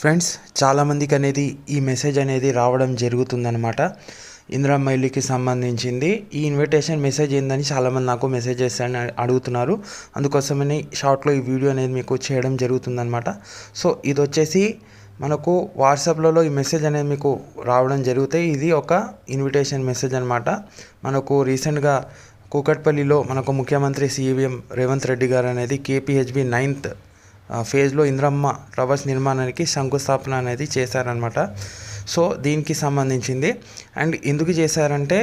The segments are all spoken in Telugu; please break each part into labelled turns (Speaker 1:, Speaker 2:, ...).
Speaker 1: ఫ్రెండ్స్, చాలామందికి అనేది ఈ మెసేజ్ అనేది రావడం జరుగుతుందన్నమాట. ఇందిరమ్మ ఇల్లుకి సంబంధించింది ఈ ఇన్విటేషన్ మెసేజ్ ఏందని చాలామంది నాకు మెసేజ్ చేస్తారని అడుగుతున్నారు. అందుకోసమని షార్ట్లో ఈ వీడియో అనేది మీకు చేయడం జరుగుతుందన్నమాట. సో ఇది వచ్చేసి మనకు వాట్సాప్లలో ఈ మెసేజ్ అనేది మీకు రావడం జరుగుతాయి. ఇది ఒక ఇన్విటేషన్ మెసేజ్ అనమాట. మనకు రీసెంట్గా కూకట్పల్లిలో మనకు ముఖ్యమంత్రి సీఎం రేవంత్ రెడ్డి గారు అనేది కేపీహెచ్బి 9th ఫేజ్లో ఇందిరమ్మ టవర్స్ నిర్మాణానికి శంకుస్థాపన అనేది చేశారనమాట. సో దీనికి సంబంధించింది. అండ్ ఎందుకు చేశారంటే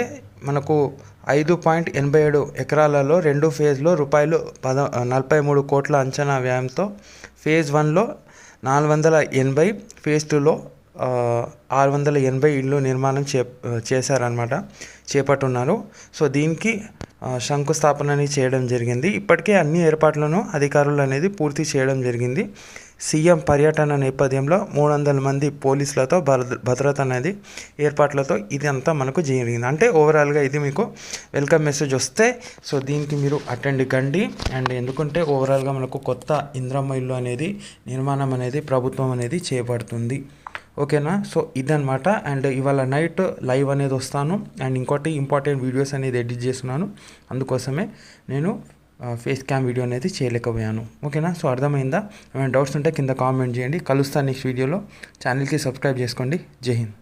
Speaker 1: మనకు 5.87 ఎకరాలలో 2 ఫేజ్లో రూపాయలు 43 కోట్ల అంచనా వ్యయంతో ఫేజ్ 1లో 480, ఫేజ్ 2లో 680 ఇళ్ళు నిర్మాణం చేశారనమాట, చేపట్టున్నారు. సో దీనికి శంకుస్థాపనని చేయడం జరిగింది. ఇప్పటికే అన్ని ఏర్పాట్లను అధికారులు అనేది పూర్తి చేయడం జరిగింది. సీఎం పర్యటన నేపథ్యంలో 300 మంది పోలీసులతో భద్రత అనేది ఏర్పాట్లతో ఇది అంతా మనకు జరిగింది. అంటే ఓవరాల్గా ఇది మీకు వెల్కమ్ మెసేజ్ వస్తే సో దీనికి మీరు అటెండ్ కండి. అండ్ ఎందుకంటే ఓవరాల్గా మనకు కొత్త ఇందిరమ్మ ఇల్లు అనేది నిర్మాణం అనేది ప్రభుత్వం అనేది చేపడుతుంది. ఓకేనా? సో ఇదనమాట. అండ్ ఇవాళ నైట్ లైవ్ అనేది వస్తాను. అండ్ ఇంకోటి ఇంపార్టెంట్ వీడియోస్ అనేది ఎడిట్ చేస్తున్నాను. అందుకోసమే నేను ఫేస్ క్యామ్ వీడియో అనేది చేయలేకపోయాను. ఓకేనా? సో అర్థమైందా? ఏమైనా డౌట్స్ ఉంటే కింద కామెంట్ చేయండి. కలుస్తాను నెక్స్ట్ వీడియోలో. ఛానల్కి సబ్స్క్రైబ్ చేసుకోండి. జై హింద్.